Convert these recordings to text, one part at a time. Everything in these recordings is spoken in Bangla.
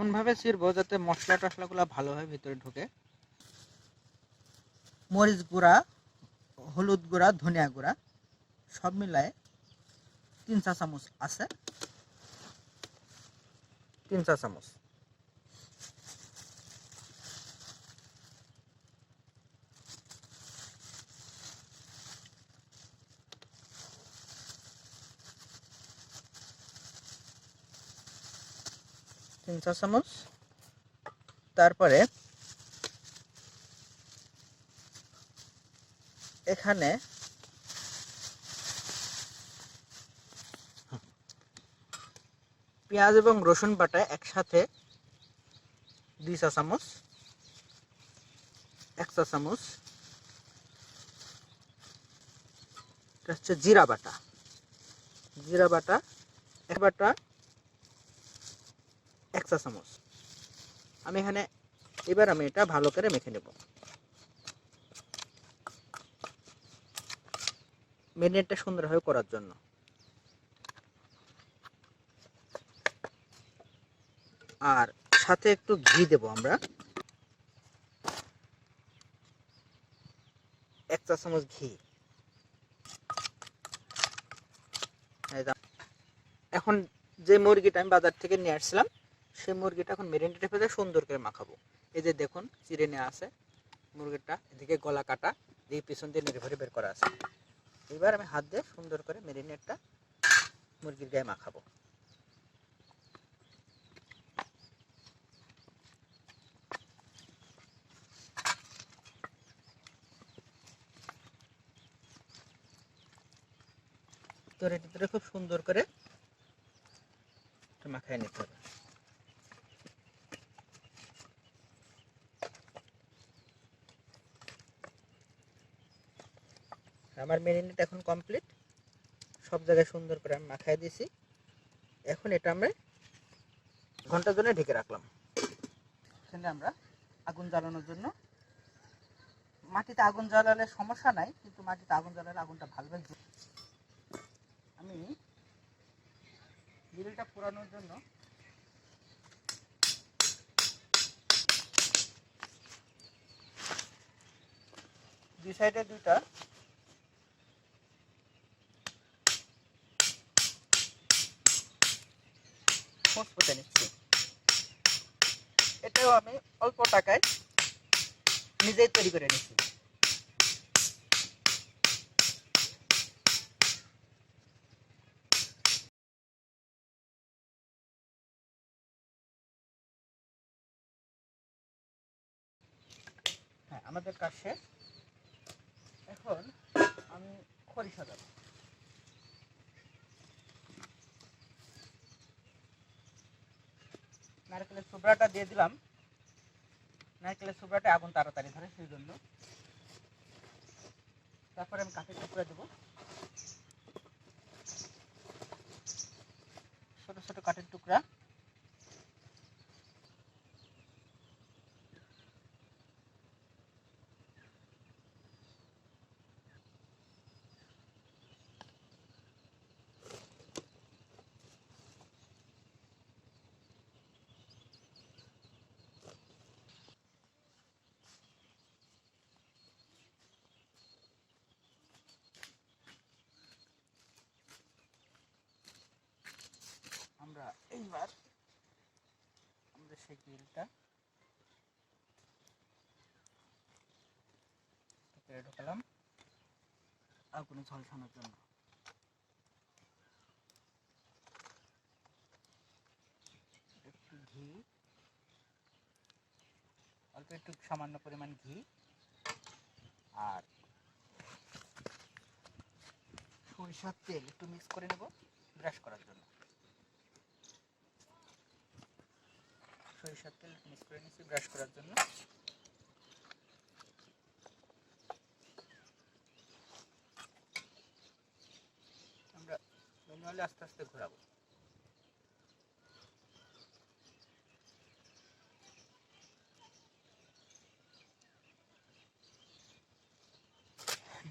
এমনভাবে ছিড়বো যাতে মশলা টশলাগুলো ভালোভাবে ভিতরে ঢোকে। মরিচ গুঁড়া, হলুদ গুঁড়া, ধনিয়া গুঁড়া সব মিলায়ে 3 চা চামচ আছে, 3 চা চামচ। তারপরে এখানে পেঁয়াজ এবং রসুন বাটা একসাথে 2 চা চামচ, 1 চা চামচ। এটা হচ্ছে জিরা বাটা, জিরা বাটা 1 চা চামচ। এবার আমি এটা ভালো করে মেখে নেব। ম্যারিনেটটা সুন্দরভাবে করার জন্য আর সাথে একটু ঘি দেব আমরা, 1 চা চামচ ঘি। এখন যে মুরগিটা আমি বাজার থেকে নিয়ে আসছিলাম সেই মুরগিটা এখন ম্যারিনেটে ফেলে সুন্দর করে মাখাবো। এই যে দেখুন চিড়ে নেওয়া আছে মুরগিটা, এদিকে গলা কাটা, এদিকে পিছন দিয়ে নেড়ে বের করা আছে। এবার আমি হাত দিয়ে সুন্দর করে ম্যারিনেটটা মুরগির গায়ে মাখাবো। ভিতরে খুব সুন্দর করে মাখায় নিতে হবে। আমার ম্যারিনেট এখন কমপ্লিট, সব জায়গায় সুন্দর করে আমি মাখায় দিয়েছি। এখন এটা আমরা ঘন্টার জন্য ঢেকে রাখলাম। এখানে আমরা আগুন জ্বালানোর জন্য, মাটিতে আগুন জ্বালালে সমস্যা নাই, কিন্তু মাটিতে আগুন জ্বালালে আগুনটা ভালোভাবে আমি গ্রিলটা পোড়ানোর জন্য দুই সাইডে 2টা খোঁজ পুঁতে নিচ্ছি। এটাও আমি অল্প টাকায় নিজেই তৈরি করে নিচ্ছি। হ্যাঁ, আমাদের কাজ শেষ। এখন আমি খড়ি সাজাবো। নারকেলের চোবড়াটা দিয়ে দিলাম, নারকেলের চোবড়াটা আগুন তাড়াতাড়ি ধরে সেই জন্য। তারপরে আমি কাঠের টুকরা দেবো, ছোট ছোট কাঠের টুকরা। আমরা এইবার আমাদের সেই গ্রিলটা ঢোকালাম আগুনে ঝলসানোর জন্য। একটু ঘি, অল্প একটু সামান্য পরিমাণ ঘি আর সরিষার তেল একটু মিক্স করে নেব ব্রাশ করার জন্য। সরিষার তেল মিক্স করে নিচ্ছি ব্রাশ করার জন্য। আমরা ম্যানুয়ালি আস্তে আস্তে ঘোরাবো।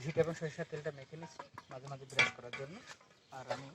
ঘিটা এবং সরিষার তেলটা মেখে নিচ্ছি মাঝে মাঝে ব্রাশ করার জন্য। আর আমি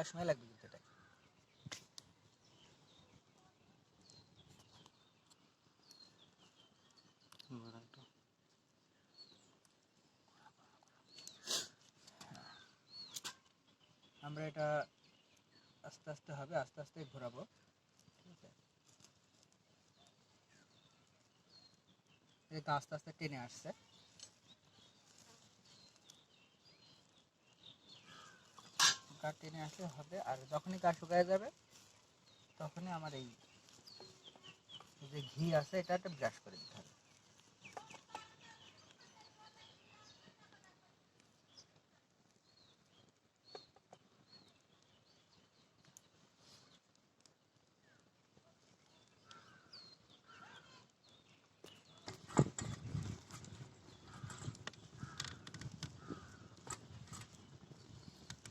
মেলার সময় লাগবে কিন্তু এটা। আমরা এটা আস্তে আস্তে হবে, আস্তে আস্তে ঘোরাবো, ঠিক আছে? এটা আস্তে আস্তে টেনে আসছে। গা টেনে আসলে হবে, আর যখনই গা শুকায় যাবে তখনই আমার এই যে ঘি আছে এটা একটা ব্রাশ করে দিতে হবে।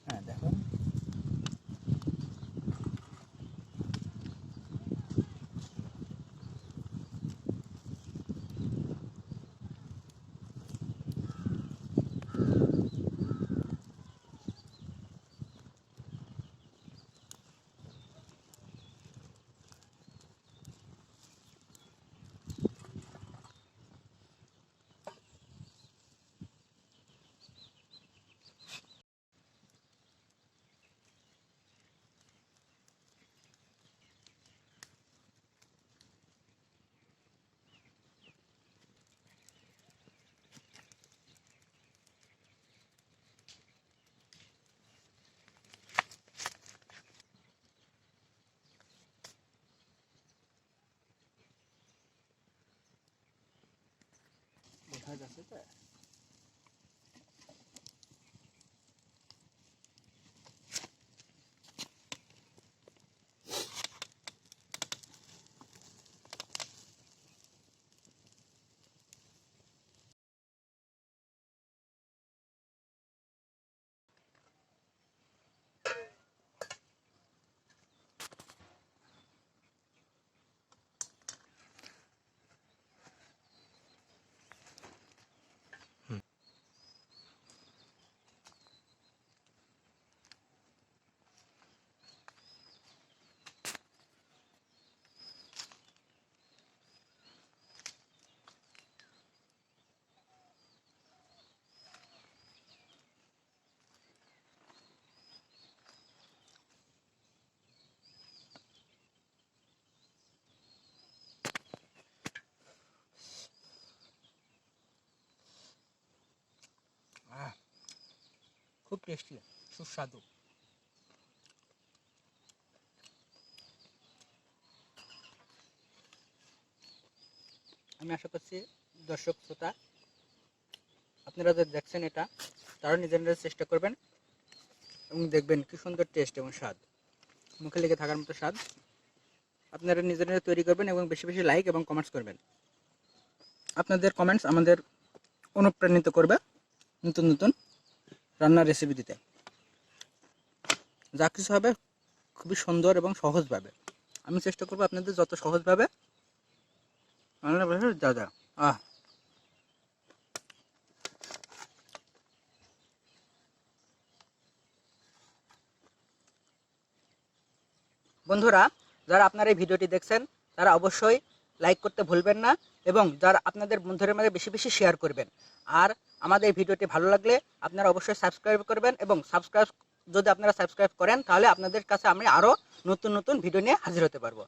হ্যাঁ দেখুন, বোঝা যাচ্ছে তো? খুব টেস্টি, সুস্বাদু। আমি আশা করছি দর্শক শ্রোতা আপনারা যে দেখছেন এটা তারা নিজেরা চেষ্টা করবেন এবং দেখবেন কি সুন্দর টেস্ট এবং স্বাদ, মুখে লেগে থাকার মতো স্বাদ। আপনারা নিজেরা তৈরি করবেন এবং বেশি বেশি লাইক এবং কমেন্টস করবেন। আপনাদের কমেন্টস আমাদের অনুপ্রাণিত করবে নতুন নতুন রান্নার রেসিপি দিতে। যা কিছু হবে খুবই সুন্দর এবং সহজভাবে আমি চেষ্টা করবো আপনাদের যত সহজভাবে যা যা বন্ধুরা, যারা আপনারা এই ভিডিওটি দেখছেন তারা অবশ্যই লাইক করতে ভুলবেন না এবং যারা আপনাদের বন্ধুদের মাঝে বেশি বেশি শেয়ার করবেন। আর আমাদের এই ভিডিওটি ভালো লাগলে আপনারা অবশ্যই সাবস্ক্রাইব করবেন এবং যদি আপনারা সাবস্ক্রাইব করেন তাহলে আপনাদের কাছে আমি আরও নতুন নতুন ভিডিও নিয়ে হাজির হতে পারবো।